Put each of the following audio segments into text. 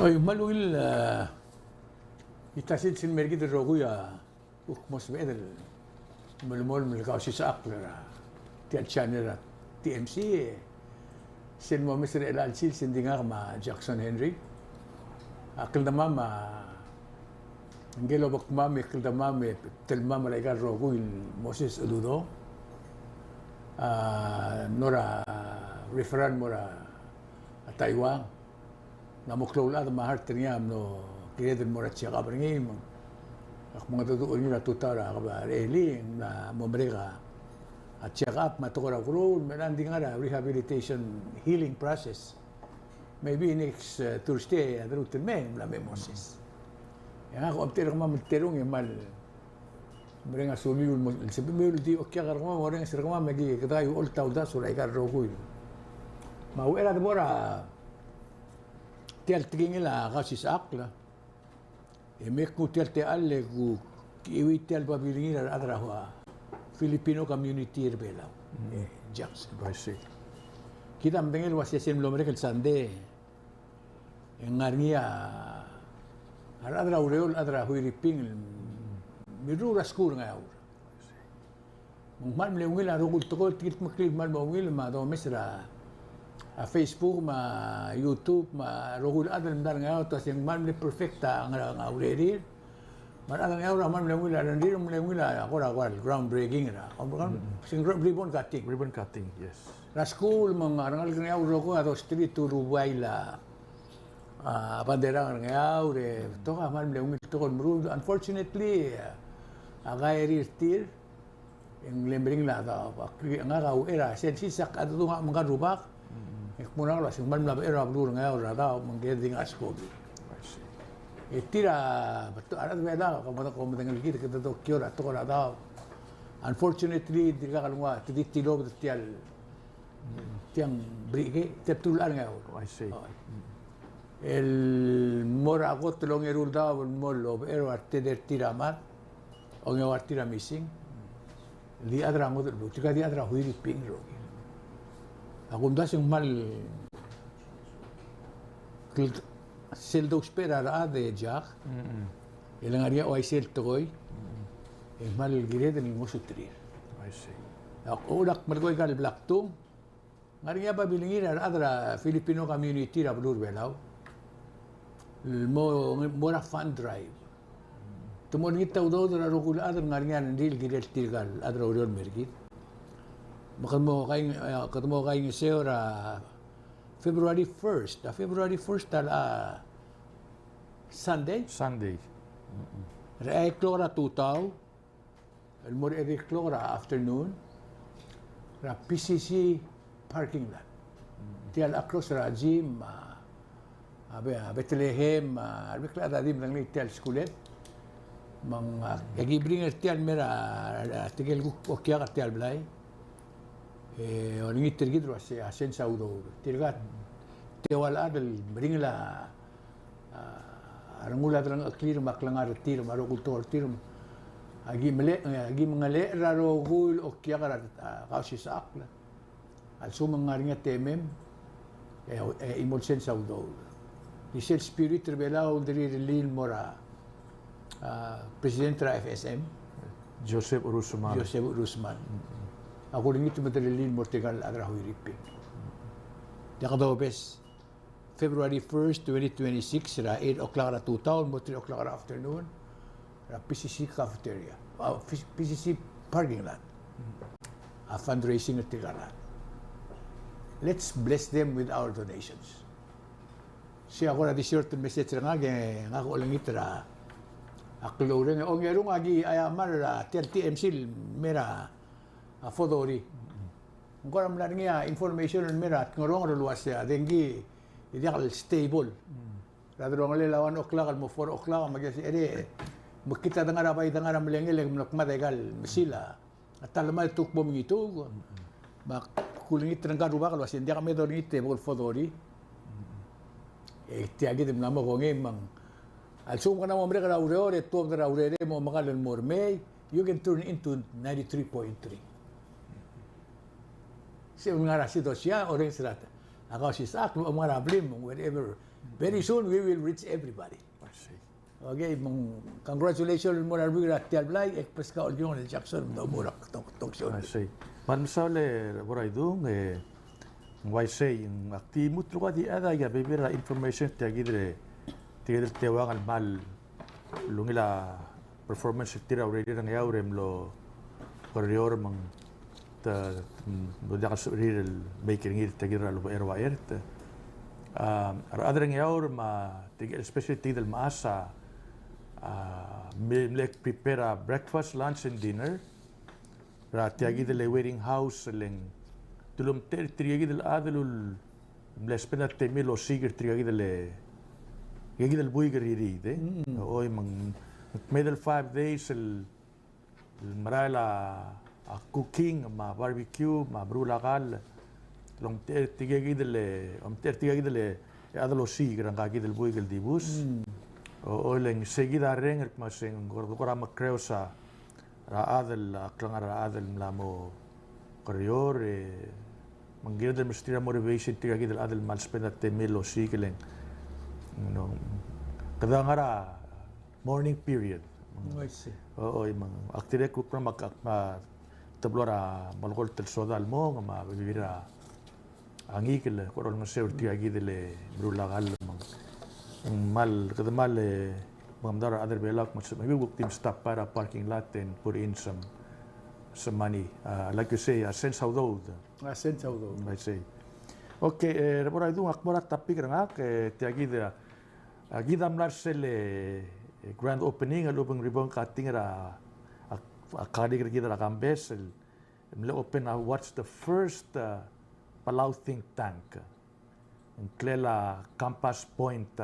Oy, maluil itasid sin mergi de roguya ukmos bedel mulmol mil Kausischakl ti channel TMC sin mo Mr. El Alsil sin dingar ma Jackson Henry akil dama ma ngelo bakma me akil dama me telma malaiga roguil Moses Ududo nora referan mora Taiwan namuklola da mahar ternyam no kiredin mora tsaka bringim ak mga tutuon nila tutara ka eli na momrega at check up matukora kuro merandi nga rehabilitation healing process maybe next Thursday adrutin me la Moses ya ako opter ka mamterong mal merenga sumiul sebimul di okya karma morenga serkama magi kadayu ol tauda surai kar roguil mau era de bora tial tingin la Kausischakl emek ko tial te alle ku kiwi tial babilingin ar adrahwa Filipino community Palau Jackson Basi kita mtengel wasiasin lo mereka sande engarnia ar adra ureol adra huiriping miru raskur ngaur mal mlewil arugul tokol tikit maklil mal mawil ma do mesra Facebook ma YouTube ma rogul adal ndar ngaw to sing man perfecta nga ureri man adal ngaw man mlewil adan dir mlewil akora ground breaking ra sing ribbon cutting yes la school mga rangal ngaw rogo ato street to Rubaila bandera ngaw re to ka man mlewil to kon unfortunately agay tir yung lembring la ta nga ka era sensisak ato nga mga rubak muna kalau sing man era blur nga ora da mangeding asko tira betul ada beda kalau dengan kita kita to kiora to ora da unfortunately diga kalwa tidi tilo tial tiang brige tetulan nga I see el mora got long erul da mollo ero arte der tiramat o nga arte missing di adra mo do tika di adra huiri ping rogi Agunda sing mal seldo spera ra de jak ilang area o ay sel toy mal gired ni mo sutrir I see ako dak margoy gal blaktung ngaria ba bilingin adra Filipino community ra blur belaw mo ra fund drive tumon ngita udo ra rogul adra ngaria ndil gired tirgal adra urion mergit makamo kaing seora February 1st ala Sunday re klora tutaw el mor edi klora afternoon ra PCC parking lot tial across ra gym Bethlehem albekla dadim nang tial skulet mang gibringer tial mera tigel ko kya tial blay orang itu tergit ruas asen saudo tergat tewala del bringla arangula terang clear maklangar tir maro kultur tir agi mengale raro gul okya karat Kausischakl also mengaringa temem imolsen saudo disel spirit rebela dari lil mora president tra FSM Joseph Urusman ako rin ito madalilin mortegal adra huiripin. Yakadobes, February 1st, 2026, ra 8 o'clock ra 2 mo 3 o'clock ra afternoon, ra PCC cafeteria, PCC parking lot, fundraising at tigaran. Let's bless them with our donations. Siya ako na di certain message nga ako lang itra, aklo rin, o ngero nga gi ayamar ra TMC mera fodori ngora mlarngia information merat ngorong luas ya dengi ideal stable radro ngale lawan okla kal mo 4 o'clock magyasi ere makita dangara bay dangara mlengel makmadagal mesila atalma tukbo mingito mak kulingit rangka rubak luas india kami dorite bol fodori tiagi dem namo konge mang alsum kana mo mereka aurore to aurore mo magalan mormei you can turn into 93.3 Siya nga situasyon, orang serat. Kausischakl, mga rablim, wherever Very soon, we will reach everybody. I see. Okay, congratulations mo na rin at Tialblay, ekpas ka ulit ni Jackson, no murak, I see. Man misale, what I do, why say, yung aktimut lo ka di ada, ya bebera information tiagidre tewang al mal, lungila performance tira already ng yaurem lo koreor mang dia kas real making it tigira lo erwa ert. Other yaur ma especially tigdal maasa like prepare a breakfast, lunch and dinner. Ra tiagidal waiting house leng tulum tiagidal adalul mlespena temilo sigir tiagidal gigidal buigari de oy mang middle 5 days el marala a cooking ma barbecue ma brulakal long tigagidal tigagidal adalo sigir ang kagidal buigal dibus o leng seguida reng maseng gordokora makreo sa raadal klang raadal mlamo koreor manggidal mistira motivation tigagidal adal malspenda temilo sigileng no kadangara morning period I see. oo mang aktire ko pra tablora malgol tel sodal mo nga mabibira angikil korol nga seur tigagidal brulagal mang mal kadamal Mamdara other belak maybe book team stop para parking lot and put in some money. Like you say, a sense of those. A sense of those. I say. Okay, repora itu akbara tapi kerana tiagida gidam larsel grand opening alubang ribong cutting ra akadi kita ra kambes mle open what's the first Palau think tank in Clela Campus Point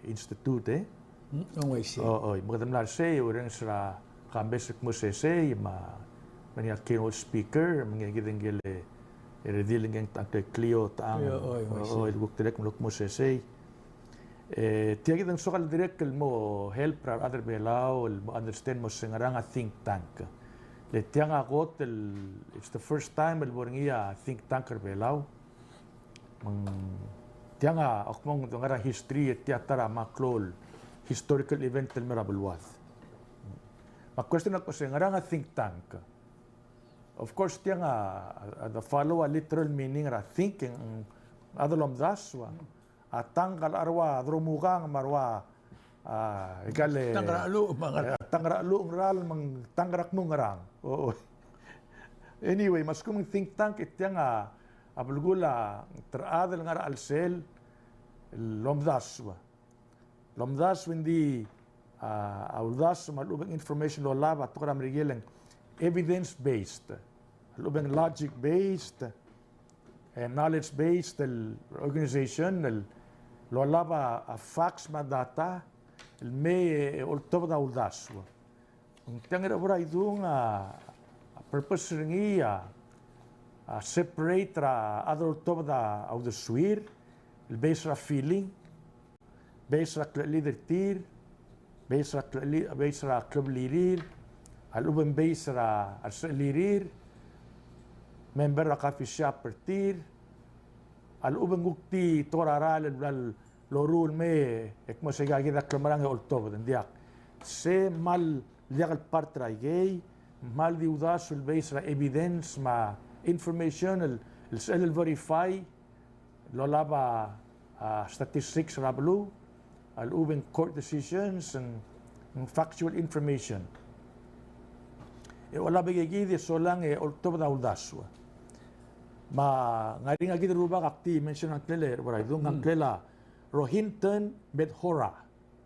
Institute I see. Oo, magandang larsay, orang sa kambes mo sesay, mga keynote speaker, mga gideng revealing ang tangkay Clio taang, oo, ilguk direct mo sesay. Tiagid ang sokal direct mo help ra other Palau, mo understand mo singarang a think tank. Le tiang ako it's the first time elborngia think tanker Palau. Tiang ako mong ngara history tiatara maklol. Historical event del Merabalwath. Ma-question ako sa nga think tank. Of course, tiya nga, the follow a literal meaning ra thinking, adolom daswa, tanggal arwa, drumugang marwa, ikale, tangraalu, ral, mang tangrak nung ngarang. Oo. Anyway, mas kuming think tank, tiya nga, abulgula, teradal nga ra alsel, lomdaswa. Lomdas hindi audas malubang information lo laba to kram rigeleng evidence based malubang logic based and knowledge based organization lo laba facts ma data el me olto da audas ang tangera ora idung purpose ringi separate ra other to da of the swir el base ra feeling base ra leader tir base ra club lirir alubang base ra lirir member ra coffee shop tir alubang gukti toraral lorul me ekmo segagi da klamarang olto diak se mal legal part ra gay mal di udas sul base ra evidence ma information el verify lo laba statistics ra blue al-ubing court decisions and factual information. Wala bigay so lang olto da uldaswa. Ngaring agid ruba kakti mention ang klele wala idong ang klela Rohinton Bedhora.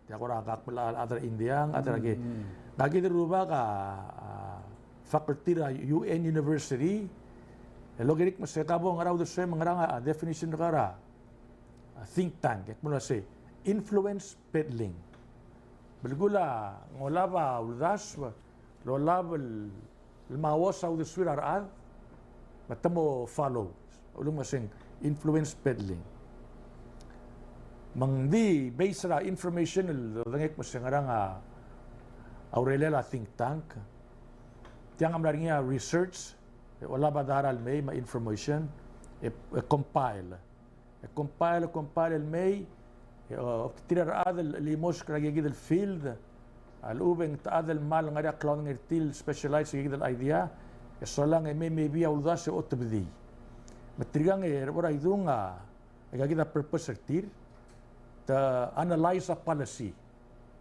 Ti ako ra kakpala other Indiang other agi. Agid ruba ka faculty ra UN University. Logirik masetabo ng araw do sa mga definition ra think tank mula say influence peddling. Belgula ngolaba uldas lo label mawas au de surar matamo follow ulung masing influence peddling. Mangdi base ra information dangek masengarang Aurelia think tank. Tiang amlaringa research wala ba daral may ma information compile el may tirar adel limos kragigid el field al-ubeng ta adel mal nga cloning irtil specialized gigid el idea so lang may bia uldas o tbdi matrigang ora idunga gagida purpose irtir ta analyze a policy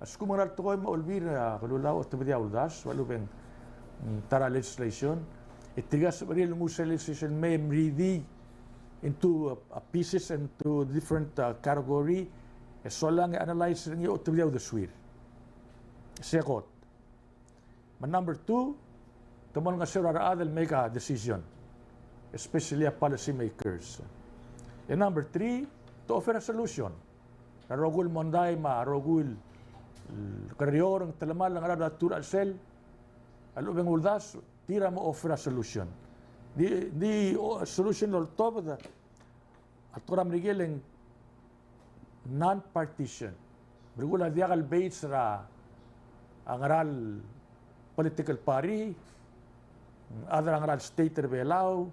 as kumangal to ko maulbir kalulaw o tbdi uldas walubeng tara legislation itigas real legislation may ready into pieces into different category so lang analyze niyo o tbdi the swir sekot but number 2 tomon nga sir adel make a decision especially a policy makers and number 3 to offer a solution rogul monday ma rogul karyor ang talamal ng arada tur al-sel al-ubeng uldas tira mo offer a solution di solution ol top da at kuram rigeleng non-partition regula diagal base ra ang aral political party other ang aral state rebelaw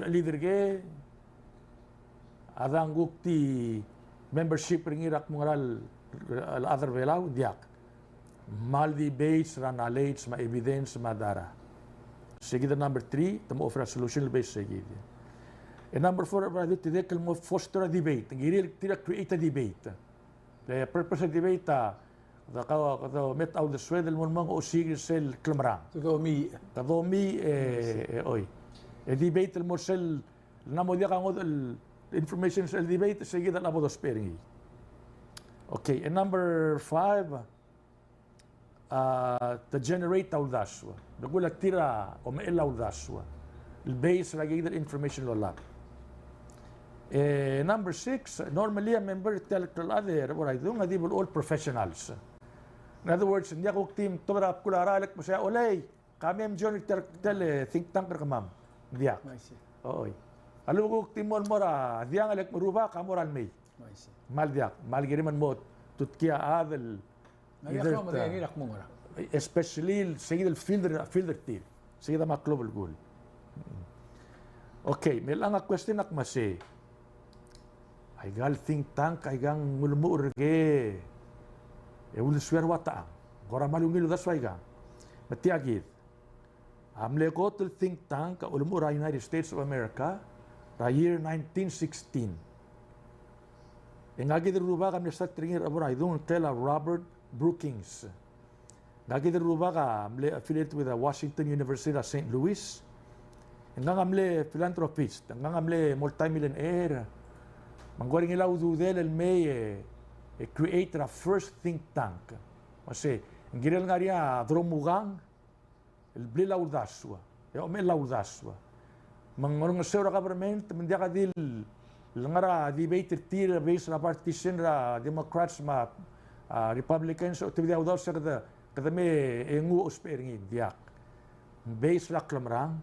leader ge adang gukti membership ring irak mo aral other belaw diak maldi base ra knowledge ma evidence ma dara sige the number 3 tamo offer a solution based sige and number 4 brother tidekal mo foster a debate ngiril tira create a debate the purpose of debate Kada met out the swedel mo mga usigil sel klamrang. Kadomi oy. Debate mo sel namo dia kangod information sel debate sige da labo dos peringi. Okay, and number 5 to generate audaswa. Dagula tira o mail audaswa. El base lagi the information lo lab. Number 6, normally a member tell other what I do nga di all professionals. In other words, hindi ako team tumara kularalek mo siya olay. Kami am journey tel think tanker ka ma'am. Hindi ako. Oy. Alu ko team mo mora, di ang alek maruba ka moral may. Mal diak, mal giriman mo tutkia adel. Ngirak mo mora. Especially sige el fielder team. Sige da global goal. Okay, may lang a question ak masi. Ay gal think tank ay gang mulmuurge. Ul swer wataang. Gora malungil das waiga. Matiagid. Amle ko to think tank ulmura United States of America ra year 1916. Engagid ruba kami sa tringir abura idung tela Robert Brookings. Ngagid ruba ka amle affiliated with the Washington University of St. Louis. Engang amle philanthropist, engang amle multimillionaire. Manggoring ilaw dudel el may create a first think tank. Kasi ang ginil nga rin dromugang el bli laudaswa. O may laudaswa. Mang sura government mandia ka dil langara debate tira based na partisan ra Democrats ma Republicans o tibidi daw sa kada may engu ospering diak. Based ra klamrang,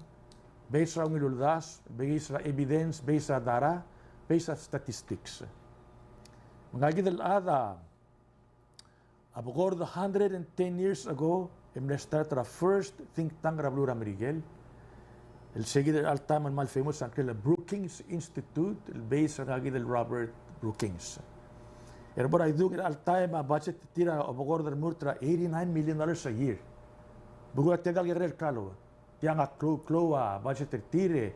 based ra ngiluldas, based ra evidence, based ra dara, based on statistics. Mga gidal ada, abogor 110 years ago, start the first think tank Rablura Miguel. El seguidor al time mal famous ang kila Brookings Institute, el base ang gidal Robert Brookings. Erbora idug al time a budget tira abogor der murtra $89 million a year. Bugo at tegal gerer kalo. Tiang a klo a budget tire.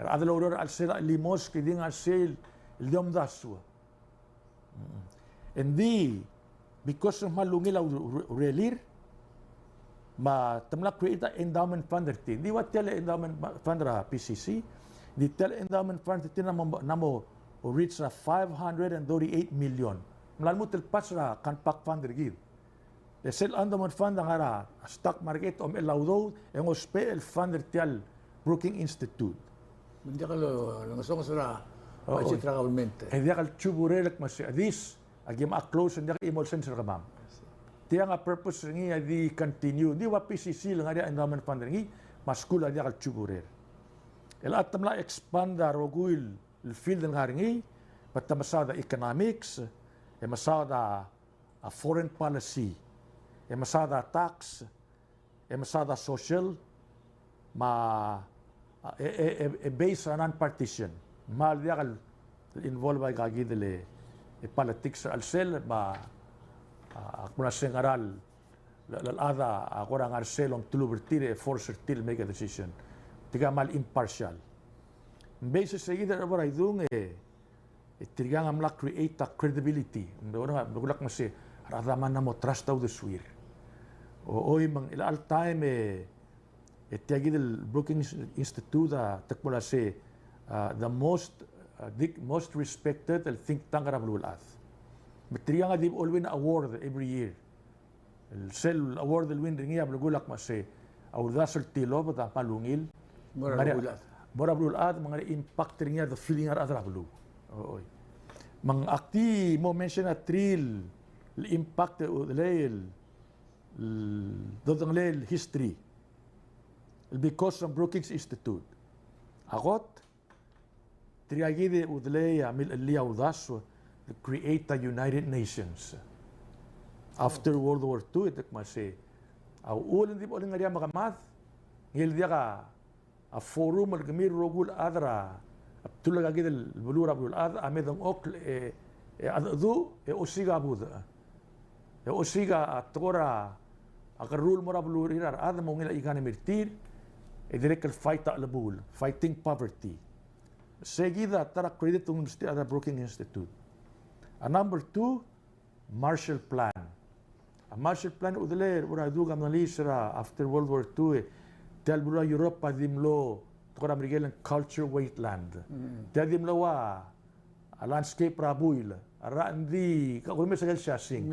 Adalo al sel limos que ding al sel el dom daswa. Hindi because of malungil relir ma tamla create endowment fund ti di wat tele endowment fund ra PCC di tele endowment fund ti namo reach ra 538 million malalmut el pas ra kanpak fund gid the sel endowment fund nga ra stock market om elaudo en ospe el fund tial Brookings Institute hindi ka lo ngasong sura budget ra government e dia kal chuburelek mas this agim a close and imol sensor ka ma'am. Tiya nga purpose ngi di continue di wa PCC lang ada endowment fund ngi maskula dia kal chuburer. El atamla expand rogul el field ng ngi patta masada economics e masada a foreign policy e masada tax e masada social ma based on non-partition mal dia kal involve ay kagidele politics alsel ba akuna sengaral lalada akora ngarsel ang tulubertire forcer til make a decision tiga mal impartial base seguida abora idung tiga ngamla create a credibility ndora bugulak masi radaman na mo trust of the swir o oy mang ila al time tiagi del Brookings Institute takmula se the most respected think tank rablulat Betriya nga di alwin award every year. El sel award del win ringi ablugulak mase awdasol tilo bata palungil. Mora blulat mga impact ringi the feeling ar adra blu. Oy. Mang akti mo mention a trill impact leil dodang leil history. Because of Brookings Institute. Akot triagide udleya mil liya awdaso to create the United Nations. After World War II, ito kumasi. Ulan di po uling nga riyan makamath. Ngil diya ka, a forum al-gamir rogul adra, tulag agad al-bulura bulul adra, amedang okl, adadu, osiga buda. Osiga at tora, akarul mo rabulurir, adra mo ngila ikan emirtir, direct fight al-labul, fighting poverty. Seguida, tara credit ng University Brookings Institute. Number 2, Marshall Plan. A Marshall Plan udler ura duga mnalisra after World War II tel bura Europa dimlo tora mrigel culture wasteland. Tel dimlo wa a landscape rabuil ara ndi ka kulme sagal shasing.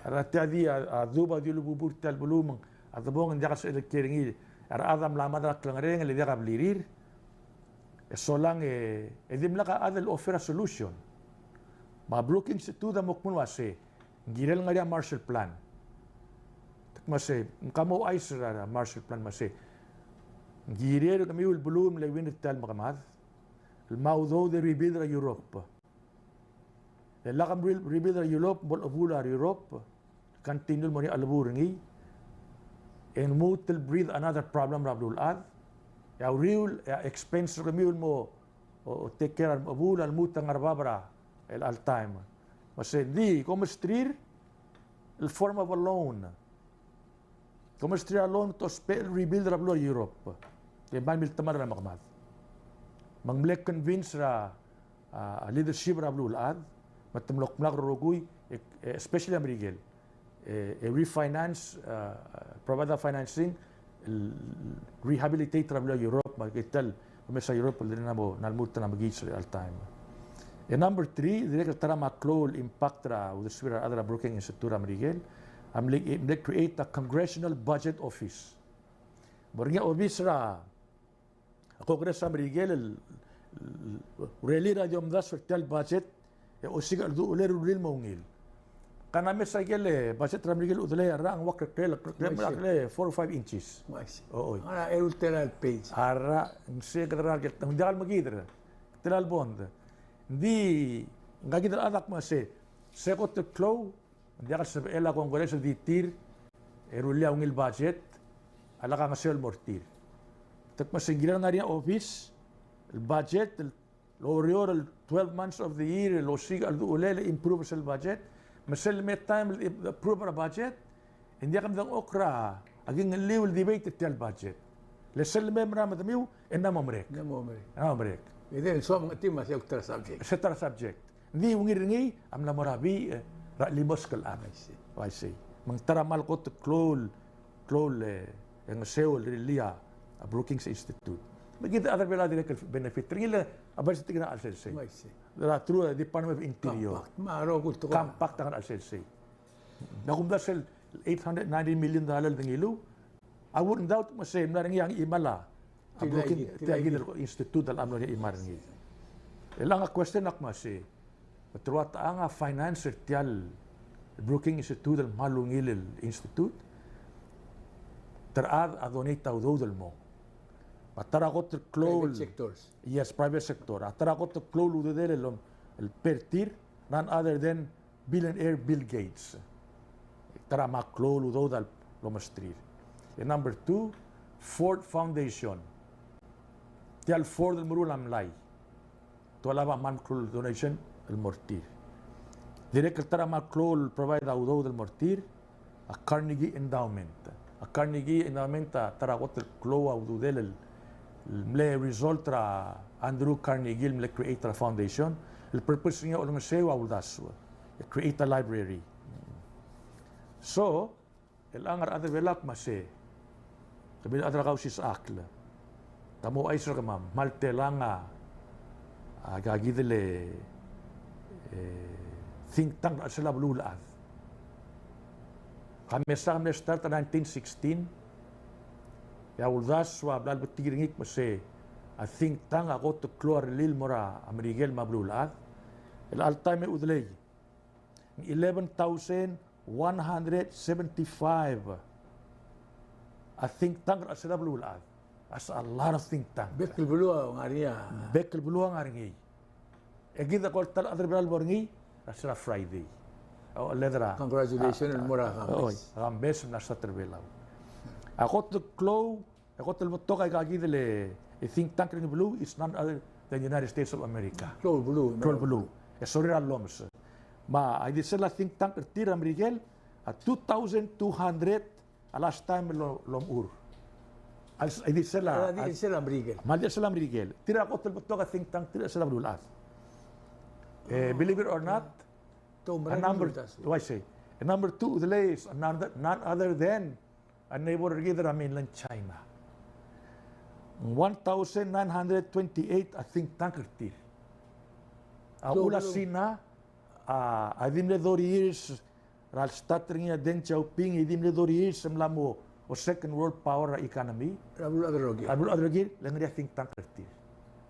Ara tadi a duba dilu bubur tel bulum at bong ndi kas elekeringi ara adam la madra klangren le diga blirir. So lang dimla ka adel offer a solution. Mga Brookings Institute ang mukmun wasi, girel nga rin Marshall Plan. Masi, kamo ay sira Marshall Plan masi. Girel kami ulbulum lewin ital makamad. Maudo de rebuild ra Europe. Lakam rebuild ra Europe, bol ovular Europe. Continue mo rin alaburingi. And mo till breathe another problem rabdul ad. Ya real expense kami mo take care of ovular mutang arbabra. Al time. Kasi di, kumastrir, il form of a loan. Kumastrir a loan to rebuild rablo Europe. Kaya ba miltamar na makamad. Mang-mlek convince ra leadership rablo ulad, matamlok-mlak rogoy, especially Amerigel, refinance, provide financing, rehabilitate rablo Europe, magital, kung sa Europe, nalmuta na mag-gis al time. And number 3, direct tara maklol impact ra with the adra Brookings Institute Amerigel, create a congressional budget office. Bornya office ra Congress Amerigel really ra diom das tel budget o sigal du uler ulil mongil. Kaname sa gel budget ra Amerigel udle ra ang wak tel 4 or 5 inches. Oo. Ara ulteral page. Ara segedra gel tangdal magidra. Telal bond. Di ngagidal anak mase sekot the flow di ka sa ela kongreso di tir erulia ungil budget ala ka ngasel mortir tak masingilan na rin office el budget lorior 12 months of the year lo sig al ulele improve sel budget masel met time approve budget hindi ka mdang okra aging liwil debate tel budget lesel memra madamiu enna momrek Then so mga team masih ultra subject. Ultra subject. Hindi ungir-ngi am la morabi ra limos kal amay si. I say. Mang taramal ko to klol ang Seoul Rilia Brookings Institute. Magita other bela direct benefit ringila abas tigna al sel. La true Department of Interior. Compact ang al sel. Nakumda sel $890 million dingilu. I wouldn't doubt masay naringi ang imala. Tiagid Institute al amno niya imarngi. Ilang question ak masi. Patruat ang financer tial Brookings Institute al malungil Institute. Terad adonate udodel mo. Patarakot klol. Private sectors. Yes, private sector. Atarakot klol udodel el pertir none other than billionaire Bill Gates. Tara maklol udodal lomastrir. And number 2, Ford Foundation. Tial Ford el murulam lay. Tualaba man krul donation el mortir. Direct tara maklol provide audo del mortir a Carnegie Endowment. A Carnegie Endowment tara kot el klo audo del mle result tra Andrew Carnegie mle create a foundation. El purpose niya ulong sewa audas create a library. So, el angar other velak mase. Kabil adra Kausischakl. Tamo ay sir kamam maltelanga agagidele think tank at sila blulaad. Kami start 1916. Ya uldas wa blal betiringik mase a think tank ako to kluar lil mora Amerigel mablulaad. El altime udlay 11,175 a think tank at sila blulaad. That's a lot of think tank. Bekal buluwa ang ariya. Bekal buluwa nga ringi. Egida ko tal other bral borngi, asra Friday. O ledra. Congratulations and mura Oy, Kambes na sa terbelaw. Ako to klo, ako to moto kay kagidele a think tank ring blue is none other than United States of America. Clol bulu. Clol blue. E sorry loms. Ma ay di sila think tank tira Miguel at 2,200 last time lomur. Ay di sila. Di sila Miguel. Maldi sila Miguel. Tira ako to moto ka think tank tira sila blulat. Believe it or not, number two, the is none other than a neighbor either mainland China. 1,928 I think tanker tir. Ula sina, adim le 2 years, ral starting ya Deng Xiaoping, adim le 2 years, semlamo o second world power economy. Rabul Adrogi. Rabul Adrogi, lang think tanker tir.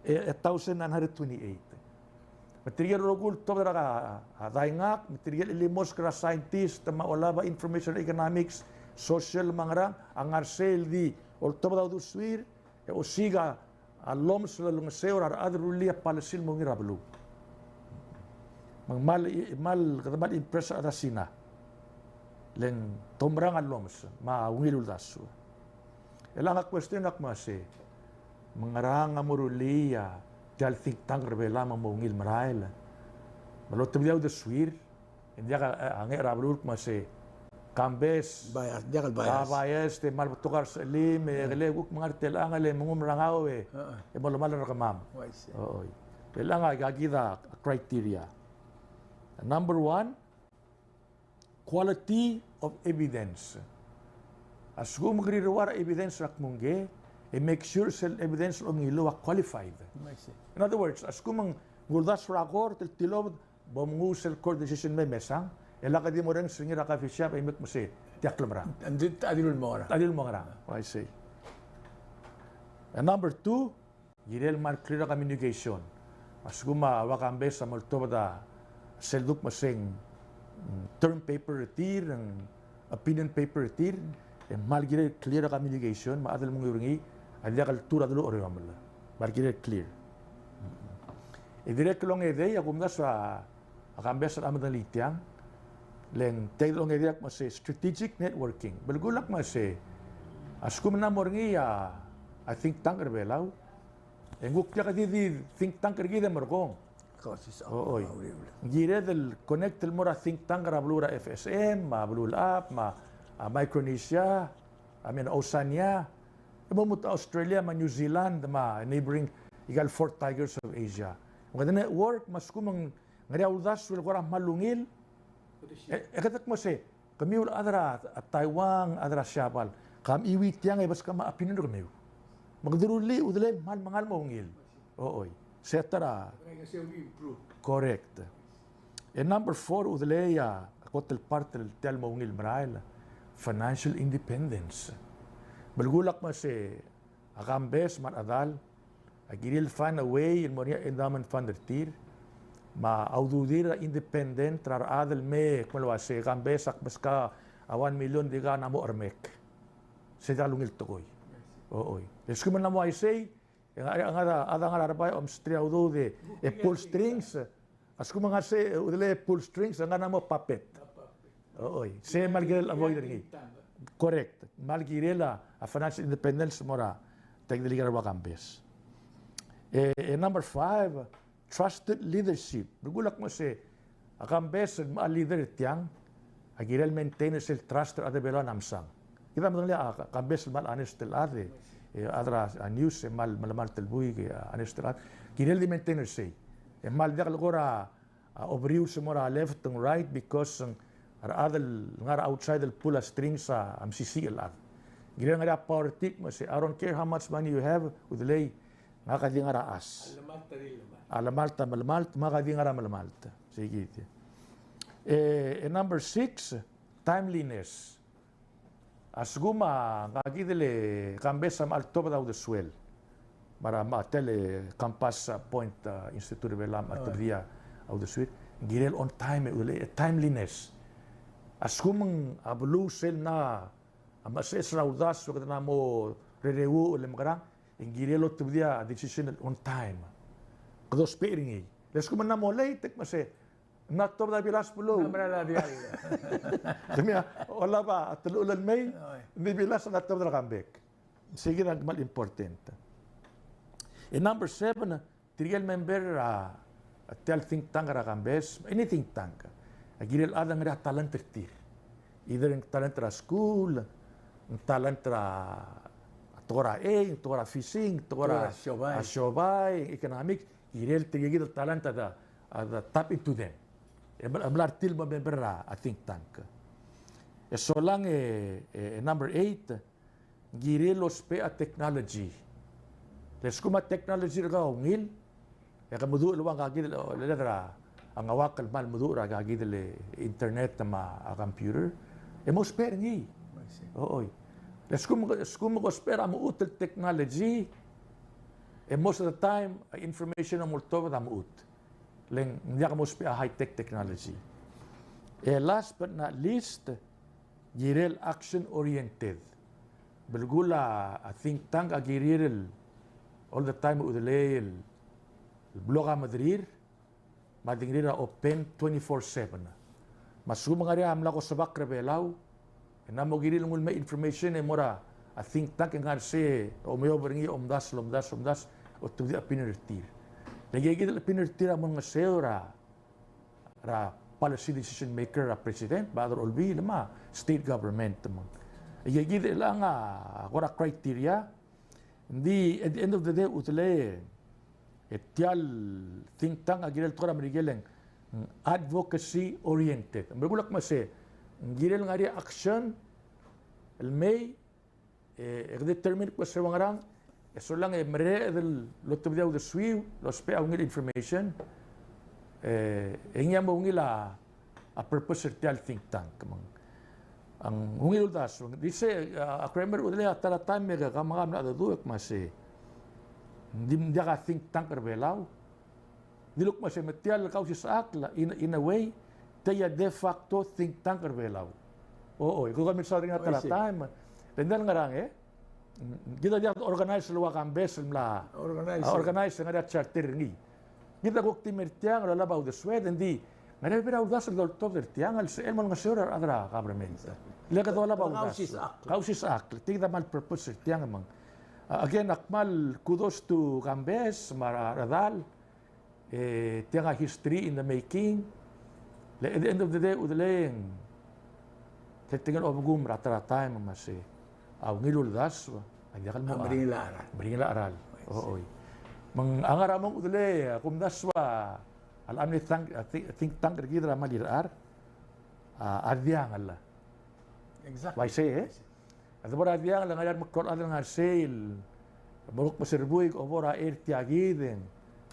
1,928. Material rogul to daga daingak, material ilimos kra scientist, maolaba information economics, social mangrang, angar sel di, ol to daw duswir, o siga alom sulalung seor ar adrulia palasil mo ngirablu. Mal katamal impresa ada sina. Len tomrang aloms, maungilul dasu. Elang question ak mase, mangarang amurulia, Dal think tank rebela mamungil marail. Malo tabiyaw de swir. Hindi ka ang erabrul mase Kambes. Bayas, dia kal bayas. Bayas te mal tukar sa lim, guk mga telang ale mungum rangaw e malo malo kamam. Oo. Telang gagida criteria. Number 1, quality of evidence. As kung magriruwar evidence rak mungge, make sure sel evidence ang ilo qualified. In other words, as kumang guldas rakor til tilob bomungu sel court decision may mesang, elaka di mo rin singira ka fisya ay mek mose tiaklam rang. Andit adilul mo ra. Adil mo rang. I say. And number 2, yirel man clear communication. As kuma wakambe sa multo da selduk masing term paper retir ng opinion paper retir, mal gire clear communication, maadal mong yuringi ada kaltura dulu orang amla, markir clear. Direct long ide ya kumda sa akambes sa amat litiang, len tag long ide mas strategic networking. Belgulak mas askum na morngi ya I think tanker belaw. Enguk ya kadi think tanker gida mergong. Oo. Gire del connect el mora think tanker ablura FSM, ma blul up, ma Micronesia, Oceania. Mamuta Australia, New Zealand, neighboring igal 4 tigers of Asia. Maganda network, mas kumang ngariawdas will korang malungil. Katak mo se, kami ul adra at Taiwan, adra Siapal. Kami iwit yang bas kama apinin do kami. Magduruli udle mal mangal mo ngil. Ooy. Setara. Correct. And number 4 udle ya kotel parte tel mo ngil marail. Financial independence. Balgulak mase akambes maradal agiril find a way in moria endowment fund tir ma aududir independent trar adel me kwalwa se akambes akbaska 1 million diga namo armek se dalungil tokoy ooy eskuman namo ay say ang ada arabay Austria udo de pull strings askuman nga se udele pull strings ang namo puppet ooy se malgiril avoid ringi. Correct. Malgirela a financial independence mora tagdiligar wakambes. Number 5, trusted leadership. Bergulak mo si Akambes ma leader tiang agirel maintenance el trust ade bela namsang. Kita mengalia akambes mal anestel ade adra news mal mal telbui anestel girel di maintenance sei. Mal dia gora obriu semora left and right because adel ngar outside el pull strings am sisi el ad. Girel ngara politik mas I don't care how much money you have with lay ngaka di ngara as. Alamalta malamalta maka di ngara malamalta. Sige. Number 6, timeliness. Asguma ngagidele kambesa mal top daw the swell. Para matele campas point institute belam atria of the swell. Girel on time timeliness. Asgumang ablu sel na amases raudas waktu na mo rerewu le magrang girelo tibdia decision on time. Kado speringi. Leskuman na mo late mase not top da bilas pulo. Namra la dial. Kami wala ba at ulan May hindi bilas na top da comeback. Sige na mal important. Number 7, trial member tel think tank ra kambes, any think tank. Agirel adang ra talent tir. Either in talent ra school, talent ra tora tora fishing, tora shobay, economics, girel tigigil talent da tap into them. Ablar til ba member a think tank. So lang number 8, girelos pe a technology. Les kuma technology ra ungil, kamudu luwang kagid ledra ang awakal mal mudu ra kagid le internet ma a computer. Mo spare ngi. Oy. Les kuma ko spare mo util technology. Most of the time information mo to ba mo ut. Leng hindi ka mo spare high-tech technology. Last but not least, girel action-oriented. Belgula, I think tank agiril all the time udalay el bloga madrir, madingrira open 24/7. Masuma nga rin amla ko sa bakra belaw, na mo giril ngul may information mora I think tank nga se o may obringi omdas o tudi apinirtir. Nagigil apinirtir mo nga seo ra policy decision maker ra president, badar olbi lama state government mo. Nagigil lang agora criteria. Hindi at the end of the day utile etial think tank agirel tora merigeleng advocacy oriented. Berbulak mase girel ngari action el may determine ko sa wangarang so lang mere del lotobdiaw de swiu los pe ang information engya mo ngila a purpose etial think tank mang ang hungil das dice a kramer udle atara time mega kamangam na duek mase dim dia think tank belau diluk mase metial Kausischakl in a way taya de facto think tank belau ko kami sa ring atara time rendal ngarang kita dia organize luwa kambes mla organize ngada charter ngi kita ko timertiang la ba de Sweden di ngada pera udas del top der tiang al el mon ngasura adra government le ka wala ba Kausischakl tigda mal purpose tiang mang again akmal kudos to kambes maradal tiang a history in the making at the end of the day udaleng tetingal obgum rata time mase ngilul das ay dakal mo bringila aral oy mang angara mong udle kumdaswa alam ni think tank gidra malirar adyang alla exactly why say at bora adyang la ngar makol adal ngar sale buruk pasirbuig obora tiagiden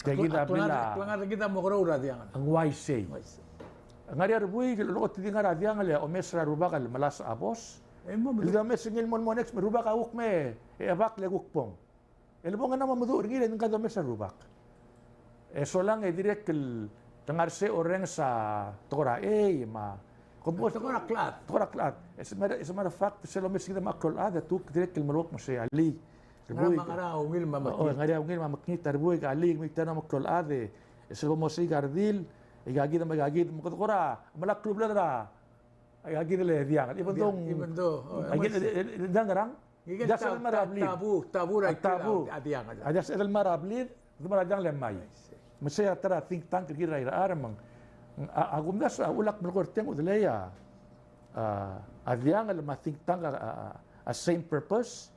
tiagida bila tuangar kita mo kro adyang ang why say ngar buig lo tidingar adyang le o mesra rubakal malas abos Ila mes ngil mon monex merubak awuk me abak le gukpong. Elbo nga naman mudu ngil ng kada mes rubak. So lang direct tangarse oreng sa tora ma kompos tora klat. As a matter of fact selo mes kita makol ada tu direct merok mo siya ali. Ngara ungil mamakit. Ngara ungil mamakit tarbuy ali mi tanam makol ade. Selo mo si gardil igagid mo tora malak klub la ay agid le diang even though agid dangarang dasal marabli tabu adiang adas el marabli dumaradang lemay masaya tara think tank gira ira aramang agumdas ulak melkorteng udleya adyang al think tank a same purpose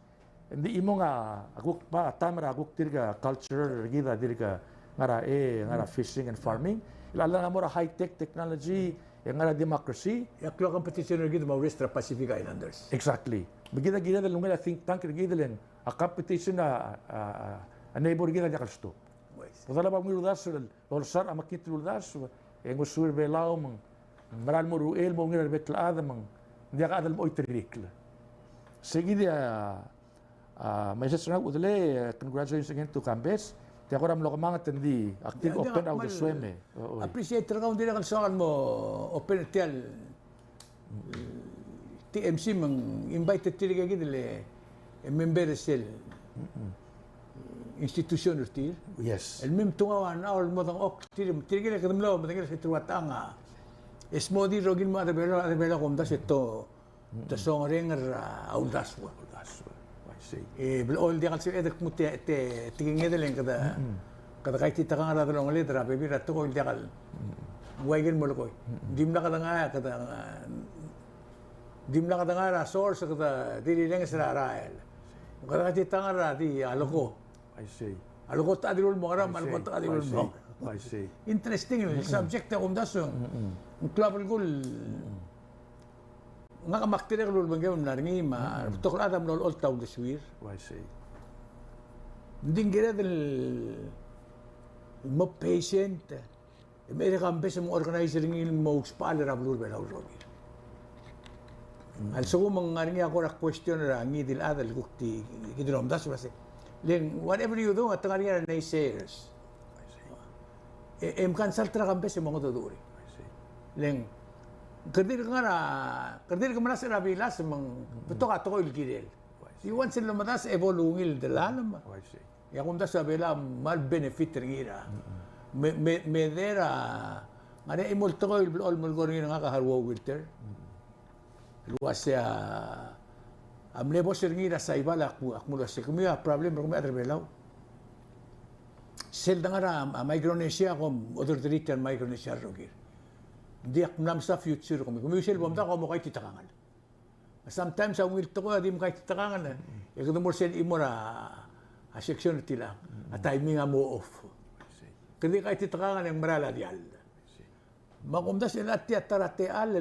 hindi imo nga aguk pa tamara aguk tirga culture gida dirga ngara fishing and farming ilala nga mora high tech technology ngara democracy Yaklo competition gid mo West Pacific Islanders. exactly begida gida lunga think tank gida len a competition a neighbor gida jakalsto Padala ba mo ludas lolsar amakit ludas engo sur belau mang maral mo ruel mo ngira betlaada mang dia ka adal mo itrikla seguida may sa udle congratulations again to Cambes te ako ram lo kamanga tendi active open out the swim Appreciate ra kaun dira kan sokan mo open tel TMC mang invite tiriga gid le member sel institution urtir. yes El mim tungawan awal mo tang ok tirigil kadam lo matangil sa tuwatanga. Esmodi rogin mo adabela komda seto ta song ringer audaswa. I see All dia kalsi edek muti te tingin edelen kada kay tita kang ara dalong letra bebi rato ko dia kal. Waigin mo lokoy. Dimla kada nga kada dimla kada nga source kada dili lang sa rael. Kada tita nga ra di aloko. I see Aloko ta dirul mo aram aloko ta dirul mo. I see Interesting yung subject na kumdaso. Ang klabal gul. Nga kamaktirik lul banggawin na rin ma. Tukla adam lul all town deswir. I see Hindi gira del mo patient. May rekambes mo organizer ng mo spaler ab lul belaw rogi. Also mga nga ako ra question ra ngidil adal kukti kidrom das base. Then whatever you do at nga naysayers. Kan saltra kambes mo duduri. Leng kerdir ka manas rabilas mang beto ka to ilgidel. You want sila matas evolungil dalam. Ya kung das sabela mal benefit ringira. Medera ngada imol to all mol gorin nga kaharwo winter. Luwas ya amlebo ringira sa ibala akmulo sa kumya problem kung may belaw. Sel dangara Micronesia kom other territorial Micronesia rogir. Diak nam sa future kom. Kumisel bomda ko mo kay titakangan. Sometimes ang will to ko di mo kay titakangan. E kuno mo sel imora a section tila. A timing mo off. Kadi kay titakangan ang marala dial. Makumda sila tiatarate al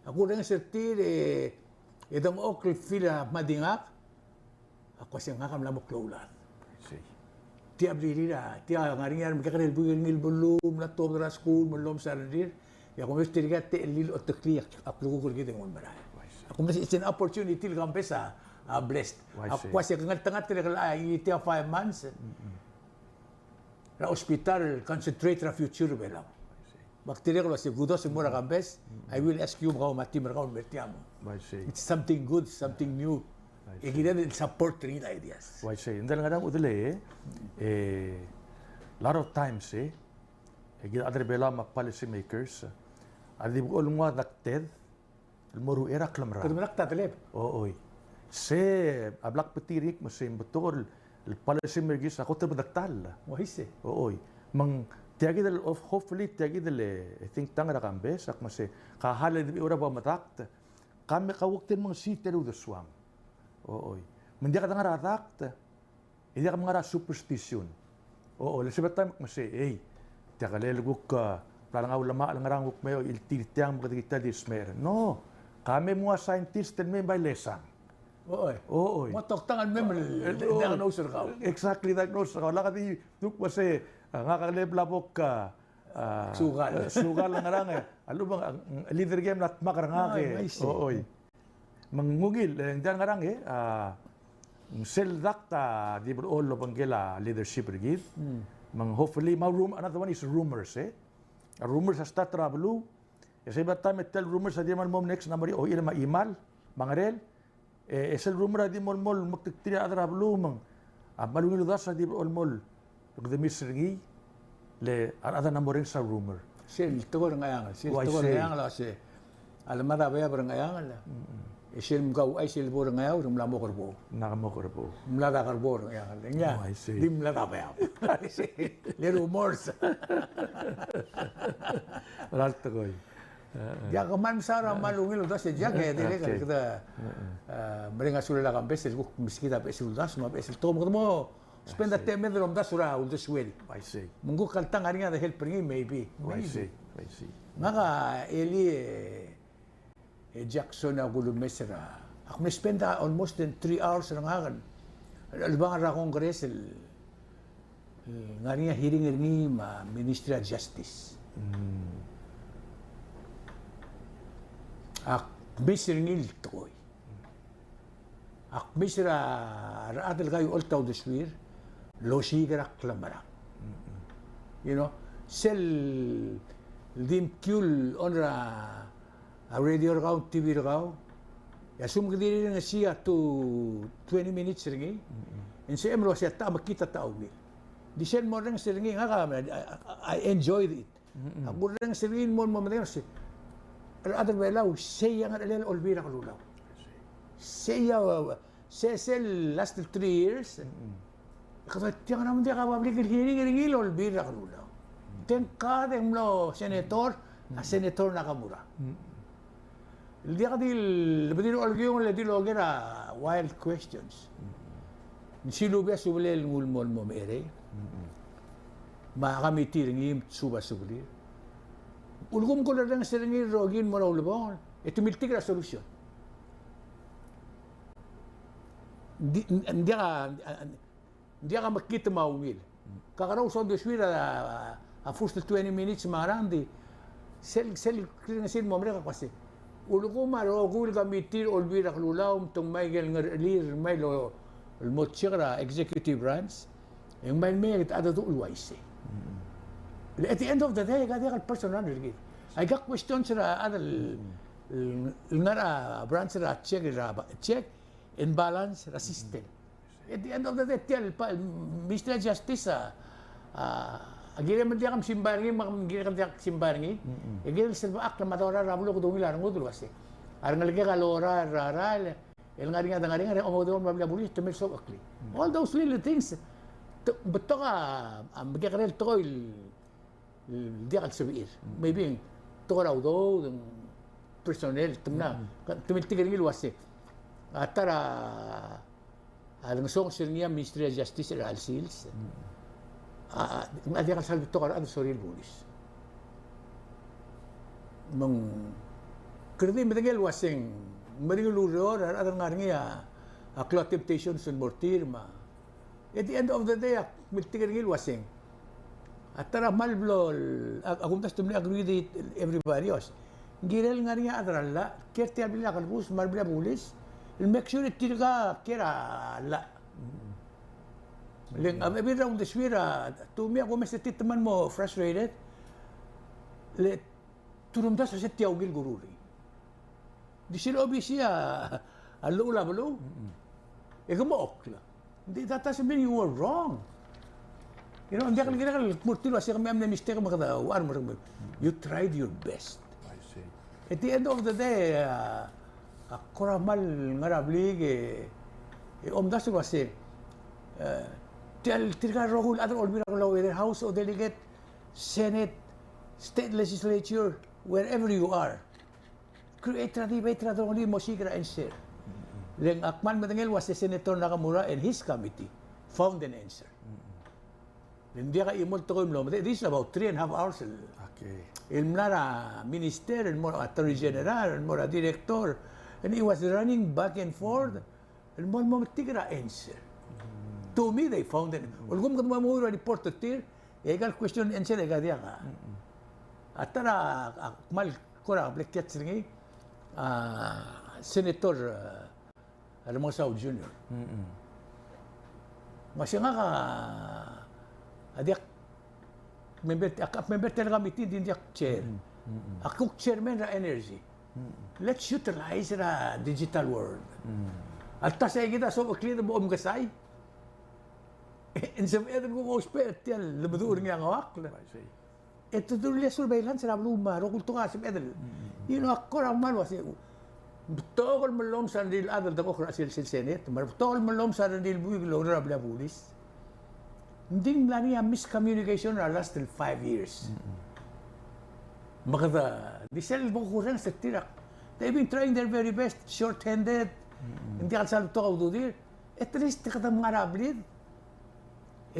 ako rin sertir edong okl fila madingak. Ako siya nga kamla mo klaulat. Ti abririra, ti ngaringar magkakaril bugil bulum na top na school mulom sa rir. Ya kung gusto tiga te lil otakli aplugo ko gid ngon baray. Ako mas it's an opportunity lang pesa blessed. Ako siya kangat tangat tira iti 5 months. Na hospital concentrate ra future bela. Bakterya ko si gudos mo ra kambes. I will ask you how mati mer kaun bertiamo. It's something good, something new. Igida din support rin ideas. Why say? Indal nga udle lot of times igida adre bela ma policy makers adi bu olungwa nakted moru era klamra. Kudu nakta telep. Oy. Se ablak petirik mo sem betul el policy makers ako te bedaktal. Wahise. Oy. Mang tiagi del of hopefully tiagi del think tangra kambes ak mo se kahale di ora ba matakt. Kami kawuktin mga siteru de swam. Oy. Mendia ka nga ratakta. Hindi ka mga superstition. Oo, lisibet tayo magmasi, tiya ka lelagok ka, parang nga ulama, alang ngarangok mayo, iltitiyang magkita dismer. No, kami mga scientist and may by lesang. Oo. Matoktangan mo, diagnoser ka. Exactly, diagnoser ka. Wala ka di, duk kasi, nga kaleblabok ka, sugal lang ngarang Alam bang, leader game nat makarangake. Ooy. Mangungil, diyan ngarang seldak ta di berolo panggila leadership rigid. Hopefully, another one is rumors. Rumors sa start travel. Kasi iba time tell rumors sa di man mom next number o ila maimal, mangarel. Esel rumor di mol magtitira adra blumang. Malungil das sa di mol. The misringi le another number sa rumor. Sel tugor ngayangal. Sel tugor ngayangal kasi alam mara ba barang ngayangal. Isil mgaw ay silbor ngayaw, rumlamo karbo. Nakamokor po. Mlada karbo, nga. Oh, I see. Di mlada pa yaw. Le rumors. Ralto ko. Ya kaman sara malungil udah sejak ya dile kan kita mereka sudah lakukan besar gua miskita besar udah semua besar tom ketemu spend that 10 minutes udah surah udah swell. I see. Munggu kaltang hari ada help ringi maybe. I see. I see. Maka eli Jackson ako lumesera. Ako spend almost 3 hours lang akan. Albangan ra Congress ngarinya hearing ringi ma Ministry of Justice. Ak misir ngil toy. Ak misir adel kayo ultaw deswir lo sigara klamara. You know, sel dim kul onra a radio raw TV raw. Ya sum gdiri nga siya to 20 minutes ringi. In sa emro siya ta makita tao ni. Di sen mo ring siringi nga I enjoyed it. Ako ring siringin mo siya. Other way lao, siya nga alel olbira kalulaw. Siya, last 3 years, kasi tiyan naman di ka public hiring olbira kalulaw. Tiyan ka, tiyan mo, senator nakamura. Hindi ka di olgiyong ledilogera wild questions. Silubya subulel ngulmol mo mere. Makamiti ringim suba subulir. Ulgum ko lang sa ringi rogin mo na ulabon. Ito miltik na solusyon. Hindi ka makita maungil. Kakaraw sa deswira a first 20 minutes marandi. Sel klinasin mo mereka kasi. Ulgum marogul gamitir olbira klulaw tong may lir may lo motsira executive branch. Yung may ada to ulwaisi. At the end of the day, I got personal. I got questions na branch na check and balance the system. At the end of the day, tell Mr. Justice, agil man diya kam simbarangi, magigil kam diya simbarangi, agil silba ak na matawara rabulo ko dungilan ng udul kasi. Arang nalagay kalora, raral, el nga ringa, omodo mabila bulis, tumil so akli. All those little things, beto ka, magkakarel toil, di ka sabihin. Maybe toraw do personnel tumna tumitigal ngil wase. Atara alang song niya Ministry of Justice al seals. Adi ka salbi to ano soril bulis. Mang kredi mitagal waseng maringuluro at nga niya a cloud temptations and mortir ma. At the end of the day, mitigal ngil waseng. At tara malblol, akong tas tumli agree with everybody else. Girel nga rin adral la, kerti abila kalbus, malbila bulis, make sure it ka kera la. Ling abira un deswira, tumi ako mas titaman mo frustrated. Le turumda sa setiaw gil gururi. Di sila obisya, alo ula balo. Ego mo okla. Hindi that doesn't mean you were wrong. You know, hindi ka murtilo kasi kami ang mistake makada war mo. You tried your best. I see. At the end of the day, ako ramal ngarablig omdas ko kasi tilka rohul other olbira ko whether House or Delegate, Senate, State Legislature, wherever you are. Create debate mo sigra and share. Leng akman matangel was the Senator Nakamura and his committee found an answer. Hindi ka imol to ko this is about 3.5 hours. Okay. Ilmnara minister and more attorney general and more a director and he was running back and forth and more tigra answer. To me they found it. Ulgum kadma mo report to tir egal question answer ega dia ka. Atara mal kora bleket singi Senator Hermosa Jr. Masya nga ka adiak member talaga committee din diak chair. Ako chairman ra energy. Let's utilize the digital world. At tas ay kita so clear mo gasay. In some other go spare tel lebedur nga ngawak. Ito tuloy surveillance ra luma ro kultura sa edel. You know ako ra man was Tokol malom sa nil adal dako kung asil Senate, tokol malom sa nil buwig lo na bla pulis. Hindi lang niya miscommunication na last till 5 years. Makata, di sila bukuran sa tirak. They've been trying their very best, short-handed. Hindi ka sa luto ka ududir. At least, di ka ta mga rablid.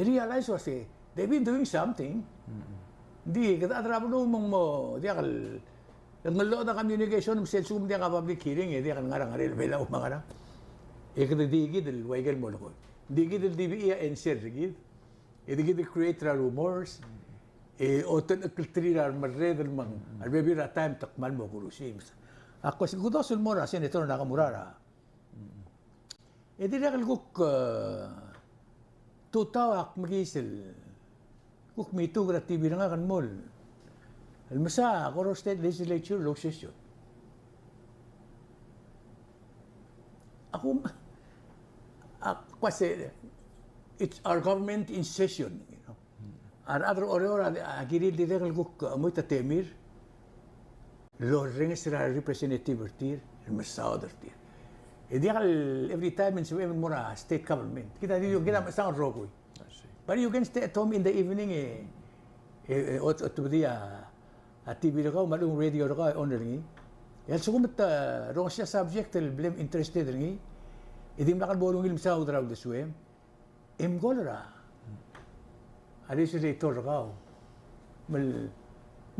I-realize kasi, they've been doing something. Hindi, kita atrapalo mong mo, di ka ngalo na communication, selsum di ka public hearing, di ka ngarang-ngaril, may lau mga na. Kita digid, waigal mo na ko. Digid, DBE, answer, digid. Digid, create rumors. Oten kultural marred mang albebi ra time takmal mo kurusim ako siguro sul mora senator nakamurara di rakal guk tutawak magisil guk mitu gra TV nga kan mol almasa Coro State Legislature low session ako kasi it's our government in session. Ar adro ora agiri direkal guk moita temir lo renges ra representative tir masauder tir ideal every time in so mora state government kita di kita sa rogoy but you can stay at home in the evening ot to dia a TV ka malung radio ka on ringi yal sukumat ro siya subject el blame interested ringi idim nakal bolong ilm sa udraw de suem golra legislator ka.